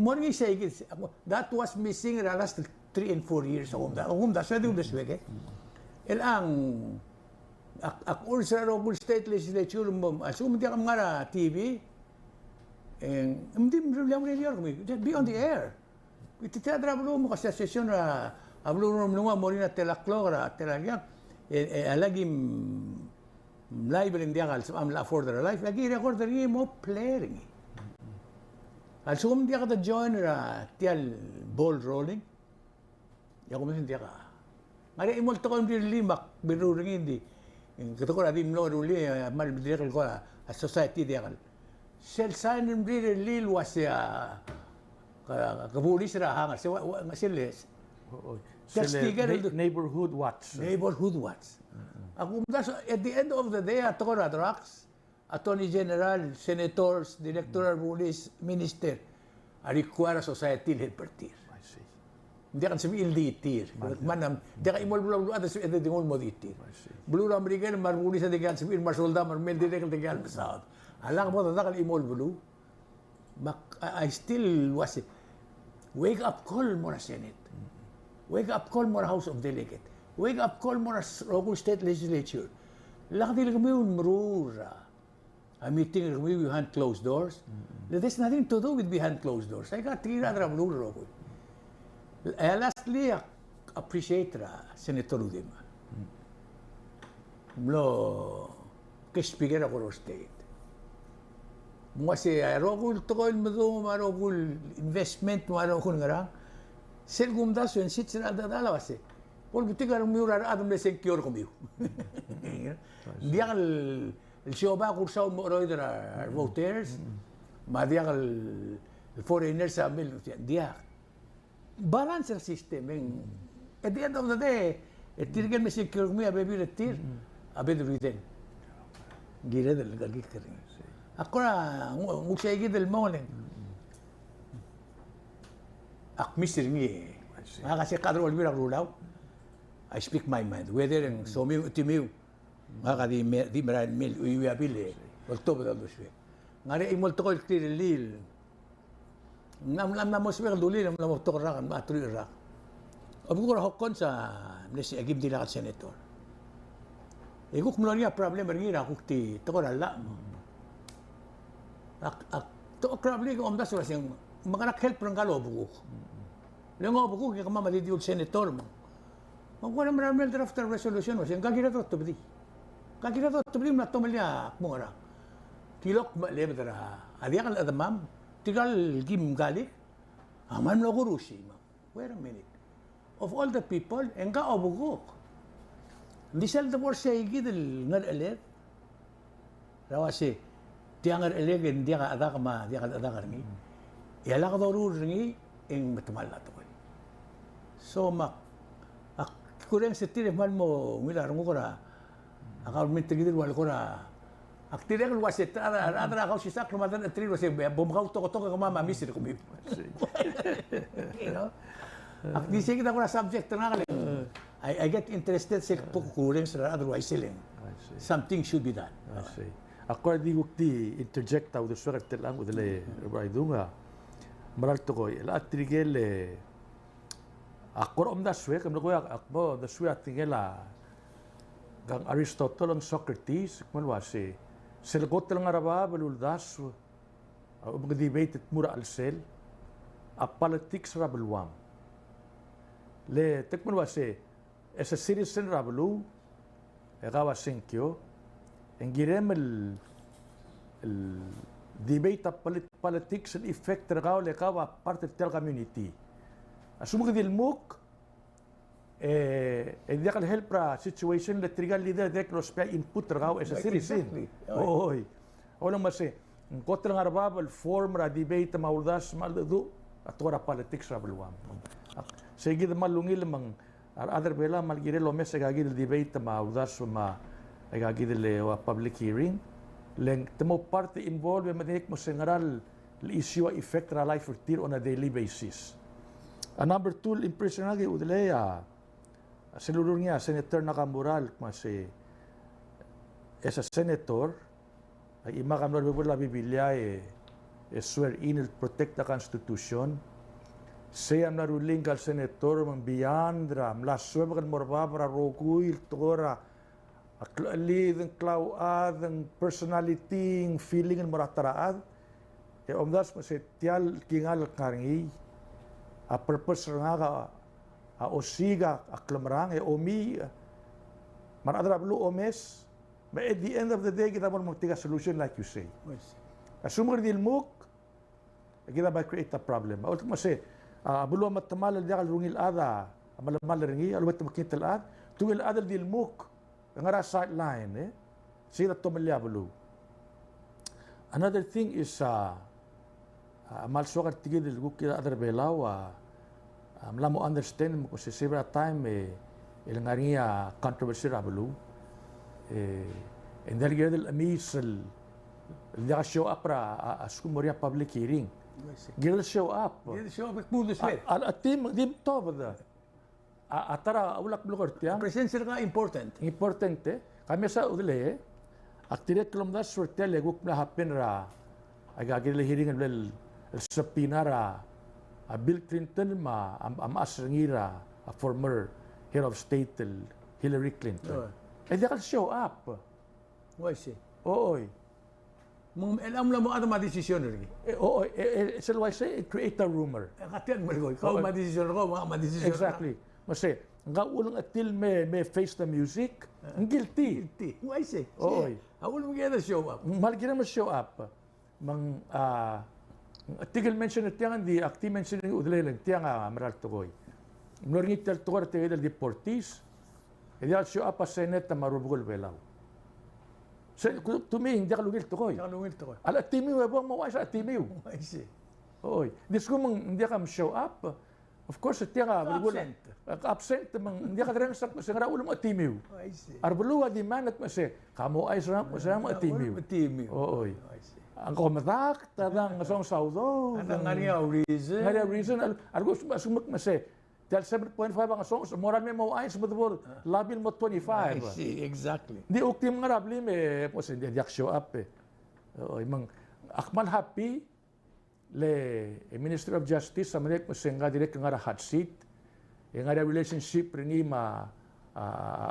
Morning say that was missing the last 3 and 4 years. Umda sa di umdaswege. El ang ak sa local state legislature mo asum di ka mga TV hindi mo lang radio kami. Just be on the air. Ititadra mo kasi session na ablo mo morina telaklora telagyan alagim live in dia kal am la for their life lagi record ringi mo playing al sum dia ka join ra tial ball rolling ya ko dia ka mari imol to kon limak biru ringi di kito ko adim no ruli mal dia ko a society dia kal sel sign in really was ya ka pulis ra hanga siles neighborhood watch. At the end of the day, Atora Drugs, Attorney General, Senators, Directoral Police, Minister, require society helpertir. I see. Hindi kan sabihin litir. Manam, di ka imol bulu at sa edad dingol mo ditir. Bulu ram rigen marmuli sa digan sabihin marsolda marmel direk digan masaud. Alang mo tatakal imol bulu. I still was it. Wake up call mo na Senate. Wake up call mo na House of Delegate. Wake up call mo na local state legislature. Lakadil kami yung marura. A meeting kami behind closed doors. There's nothing to do with behind closed doors. I got tira na marura ko. Lastly, appreciate Senator Udim. Mlo, ka-speaker ako ng state. Kasi arokul tokol mo doon, arokul investment mo, arokul nga lang. Sel gumdas yun, sit sila dadala kasi. Pol buti ka rin mura adam na secure ko biyo. Hindi ka siyoba kursaw mo roy dara voters, madiya ka foreigners sa amil. Hindi ka. Balance ang system. At the end of the day, tirigan mo secure mo, abebi retir, abebi retin. Gira dal gagit ka rin. Ako na, ngusay del morning. Ak misir ngi. Kasi kadro walbira rulaw. I speak my mind. Whether ang somiw utimiw. Nga di maran mil uyuyabil Oktober dal doswe. Ngari imol to ko lil. Nam mo swe duli nam mo to ra kan matri ra. Abu ko hokon sa nesi agim dila ka senator. Iguk mlonia problem ringi ra kukti to ko la. To problem ko omdas was yung mga help rang kalo buko. Lengo buko kaya mamali diul senator mo. Magwala maraming draft resolution was yung kakira to tubdi. Kakira to tubdi na to malya mo ra. Tilok maleb dara. Adi akal adamam tigal gim gali. Aman lo gurusi ma. Wait a minute. Of all the people enga obugok. Di sel the worst say gidel ngal elet. Rawasi tiangar elegen dia ka ada kama dia ka ada karni. Yala ka dorur ringi ing matamala to. So mak kurang setir mal mo milar mo kora. Akal min tigil wal kora. Aktirek lu wasit ada Kausischakl madan atri wase bomkau to ka mama misir ko. You know. Akdi sige kita kora subject na kali. I get interested sa kurang sa otherwise selling. Something should be done. I see. Ako di wukti interject tau de surat telang udele raidunga. Maral to ko la atrigel ako om da suwe kam ko akbo da suwe atrigela gang Aristotle ang Socrates kumwasi selgot lang araba belul das o debate mura al sel a politics rabulwam le tekmwasi as a citizen rabulu egawa senkyo engirem el debate politics and effect tergao le kawa parte del community asumog dil muk dia kan help pra situation le trigal leader de cross input tergao as a citizen oy olang mase kotra ngarbab el form ra debate mauldas maldu atora politics ra belwam seguid malungil mang other bela malgire lo mes gagid debate mauldas ma gagid le public hearing leng temo parte involved madik mo sengaral issue effect ra life routine on a daily basis. Number 2 impression lagi udleya seluruhnya senator nakamural kasi as a senator ay imakam na la Biblia swear in and protect the constitution sayam na ruling kal senator mang biandra mlaswe kan morbabra roguil tora akli ng klauad ng personality ng feeling ng marataraad omdas masih tial kingal karingi a purpose nga a osiga a klamrang omi maradra blu omes but at the end of the day kita mo magtiga solution like you say asumur dil muk kita ba create a problem ultim masih bulu matamal dia rungil ada malamal ringi alwat makital ad tungil adal dil muk ngara sideline sila tumalya bulu. Another thing is malso ka tigil gukila other belaw mla mo understand mo kasi several time ilang ngaringa controversy ra bulu and then gidel amisal dia show up ra askumoria public hearing gidel show up Pulos al team dim to bada atara ulak blogger tiang presensya ka important kami sa udle aktiret kelomda surtel guk na happen ra agagil hearing el sapinara Bill Clinton am asrangira a former head of state Hillary Clinton dia kan show up oy alam mo ano ma-desisyon rin. Why say create a rumor. Katiyan mo rin. Ikaw ma-desisyon ko, mga ma-desisyon. Exactly. Kasi, nga ulang atil may face the music, guilty. Why say? Oy. Ako lang mga show up. Malgira mo show up. Mang, tigil mention na tiyang, di acti mention na udalay lang, tiyang maral tukoy. Mnoringit tal tukar tayo del deportis, hindi show up a Senate na marubugol belaw. Tumi, hindi ka lungil tukoy. Al atimiw, buwang maway sa atimiw. I see. Oy. Dis ko mang hindi ka show up. Of course, tiya ka. Absent. Hindi ka rin sa nga ulo mo atimiw. I see. Arbuluwa di man at masi. Kamo ay sa mo atimiw. Oy. Ang komatak, tadang asong saudo. Ang nga niya reason. Nga niya reason. Argo sumak masi. Dahil 7.5 ang songs, moral may maway sa matabor, labil mo 25. I see, exactly. Di uktim nga rabli, may hindi show up Imang akmal happy, le Ministry of Justice, sa manik mo nga direct nga hot seat, nga relationship rini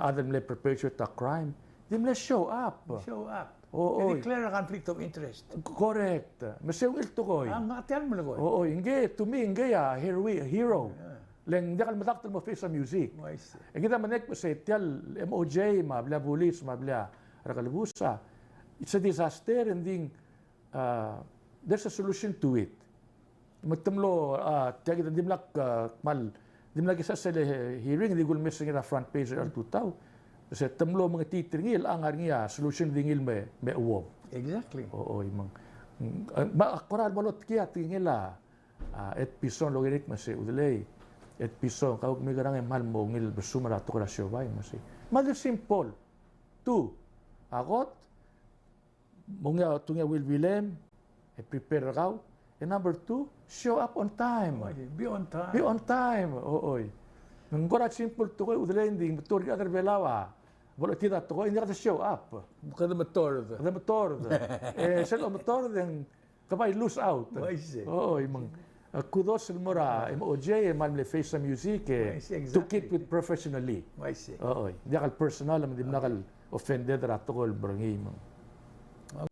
other le perpetuate a crime, di mo show up. Show up. Declare a conflict of interest. Correct. Masewil to koy. Ang atiyan mo na koy. Hindi, to me, hindi hero. Leng di ka mataktal mo face sa music. Kita manek mo sa tial MOJ, mabla bulis, mabla rakalibusa. It's a disaster and then there's a solution to it. Magtamlo, tiya kita dimlak isa sa hearing, hindi gul messing na front page al tutaw. Kasi tamlo mga titringil, ang nga solution dingil may uwom. Exactly. Oo, imang koral balot kaya tingila at pison logirik masi udalay. et piso kau mi garang mal mo ngil bersumara to kala siobay masih mal simple tu agot mongya tunga will Willem prepare kau and number 2 show up on time Be on time. be on time oy ngora simple to ko udlending motor ka der belawa Bolo tida to hindi ka show up. Kada motor. Kada motor. Sa motor den kabay lose out. Oo, imong kudos mo ra MOJ man le face sa music to keep it professionally. Oo, hindi ka personal man dim nakal offended ra to kol brangi mo.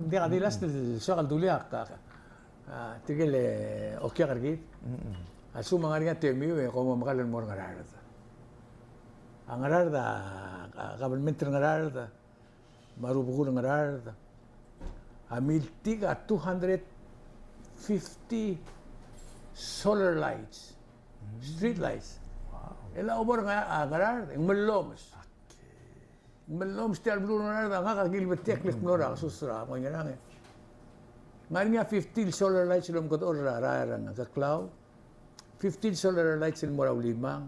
Hindi ka dilas شغل دولياك. Tigil okay kargit. Asu mga nga temiyo como magalan mo nga ang ararda government ng ararda marubugo ng ararda amiltiga 250 solar lights street lights ela obor nga ararda ang malloms ti alblo ng ararda nga kagilbet teknik flora susra mo nga nga 15 solar lights lom ko ora ararang nga klaw 15 solar lights in mora limang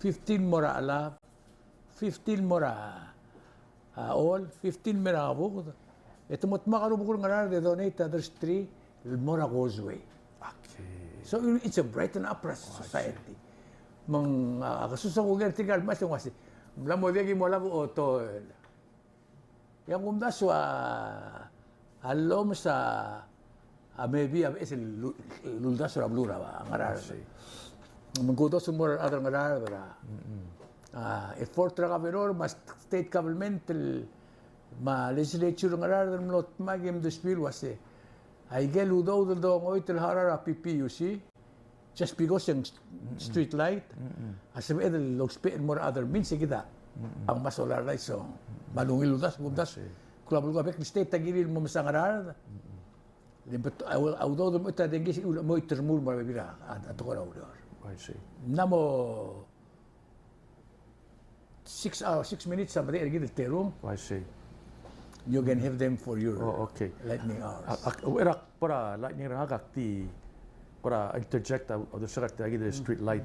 15 mora alap 15 mora all 15 mera abog ito mo makarubog nga de donate others 3 mora causeway so it's a bright and upright society mang kasusa ko tigal mas yung wasi mula mo degi mo lang to yang umdas wa alom sa maybe es el luldas ra blura ba ngarar mangkudos mo other ngarar effort ra kabenor mas state government ma legislature ngarar lot magim dispil wase ay gelu do ngoy tel harara PPUC just because yung street light as el log spin more other means kita ang masolar light so malungil udas gumdas kulabul ko bek state tagiril mo sa ngarar audo mo ta dengis mo termul mo bira ato ko raw namo 6 minutes sa bari ergi the room. I see. You can have them for your lightning hours. Erak para lightning rangak ti para interject of the secretary the street light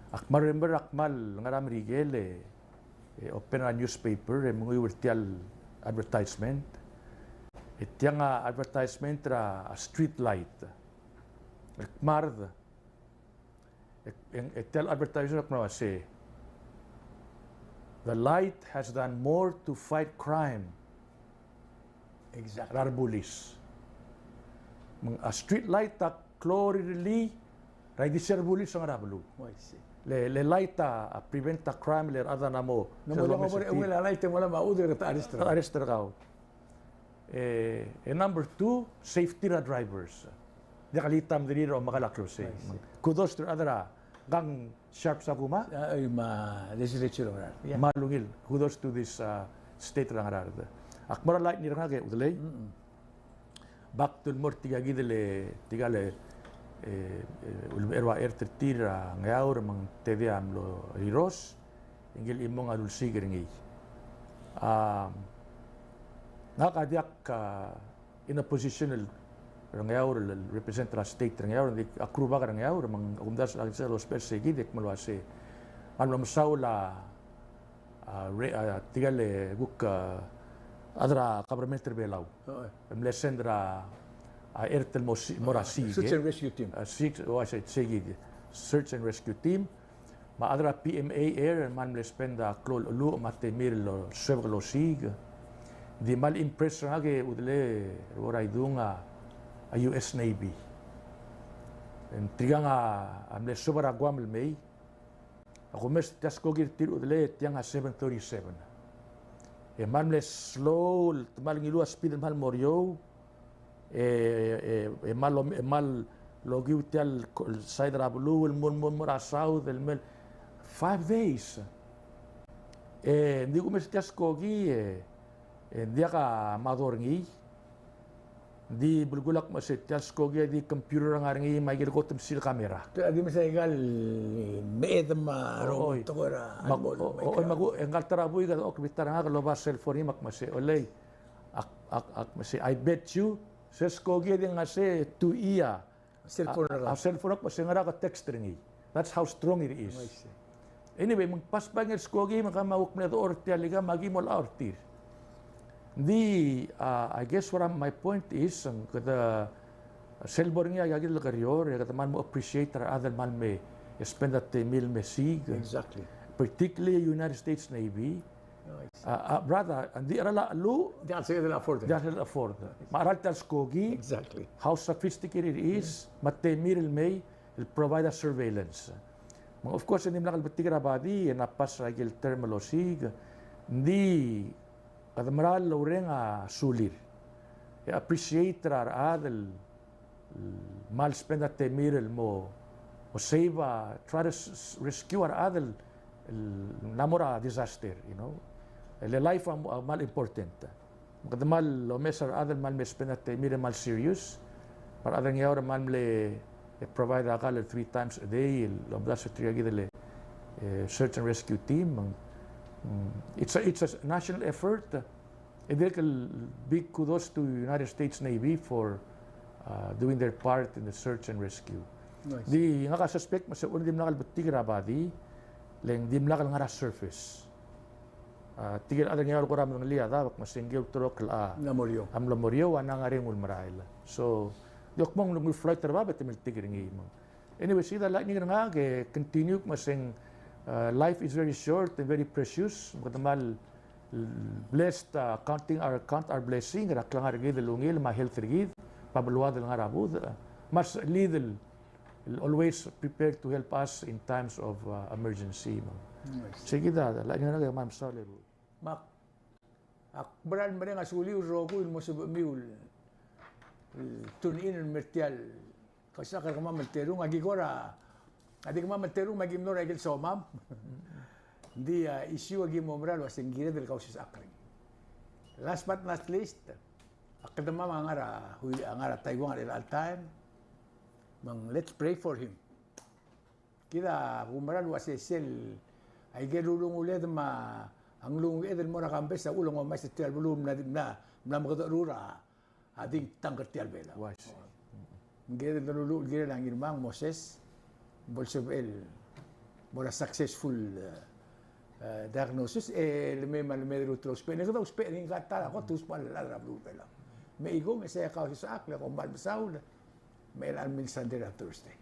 ak remember akmal ngaram rigele open a newspaper mga wirtial advertisement ityang advertisement ra a street light marda ityal advertisement na say the light has done more to fight crime. Exactly. Rarbulis. A street light ta chlorily ray diserbulis ang rabulu. Le light ta prevent the crime le ada namo. Namo wala light wala maudir ta arrestar. Arrestar ka. Number 2, safety ra drivers. Di kalitam diri ro makalaklos kudos to adra gang sharp sa kuma ay legislature malungil kudos to this state lang arad akmara light ni ranga ke udlay back to more tigagidele tigale erwa tira ngaur mang tv amlo riros ingil imong adul sigir ngi nakadiak in a positional rangaur represent la state rangaur di akruba rangaur mang umdas ang sa los perseguidik malwase alom saula tigale guk adra kabrameter belau mlesendra ertel morasi search and rescue team search and rescue team ma adra PMA air man mlespenda klol lu matemir lo sevlo sig di mal impress rage udle oray dunga a US Navy. Tigang amle sobra guamel may. Ako mes tasko gir tiro dele tiang 737. Mamle slow mal ngilu speed mal morio. Mal logiu tial side rablu el mon mora south el mel 5 days. Ndigo mes tasko gi dia ka mador ngi di bulgulak masit tasko gi di computer nga ngi magir ko sim camera adi masaigal meed ro to ra magu engal tarabuy ga ok bitar nga lo ba cellphone mak mase olay ak mase I bet you sesko gi di nga se tu iya cellphone ra mase nga ka text ngi That's how strong it is. Anyway, magpasbang el skogi makamawak na do ortia liga magimol ortir. I guess my point is kada Selborn niya yagil lagarior, kada man mo appreciate our other man may spend that mil me sig. Exactly. Particularly United States Navy. Brother, hindi arala lu. Diyan sila nila afford. Diyan sila afford. Maaral tal skogi. Exactly. How sophisticated it is. Matte miril may will provide us surveillance. Of course, hindi mo nakalbatigra badi napas ragil terminal sig. Hindi kada maral loreng sulir. Appreciate our adel mal spend at miril mo save try to rescue our adel namora disaster, you know. Le life mal important. Kada mal lo mesar adel mal me spend at miril mal serious. Para adang yaw mal le provide akal 3 times a day lo blas triagidele search and rescue team. It's a national effort. Big kudos to United States Navy for doing their part in the search and rescue. Nice. Di nga ka-suspect mas uno dim nakal batigra badi leng dim nakal nga surface. Tigil adang yaw ko ram ng liada bak masinggil trok la Namoryo. am lamoryo ana nga ring ulmarail. So yok mong lung flight traba betem tigir ngi mo. Anyway, see that lightning nga ke continue masing life is very short and very precious. Magdamal blessed count our blessing raklang argid lungil ma health rigid pabaluad ng arabud mas little always prepared to help us in times of emergency. Sige da lightning nga ma'am sorry. Mak akbaran man nga suliw rogo mo sa miul. Tunin ang mertial. Kasi ka mamalterong agigora. Adi ka mamalterong magimno regel somam. Hindi issue agi mo moral was ingira del Kausischakl. Last but not least, akadama angara Taiwan at all time. Let's pray for him. Kita umaral was sel ay gelulong ulit ang lung edel mo rakambes sa ulong mo mas tial bulum na magdurura ading tangkat tial bela. Ngere nalulu ngere lang irmang Moses Bolsebel mora successful diagnosis may malmedro uspe ne kada uspe ning kata ko tus pal la blu bela. May igong sa Kausischakl kung balbasaw may almin Sunday na Thursday.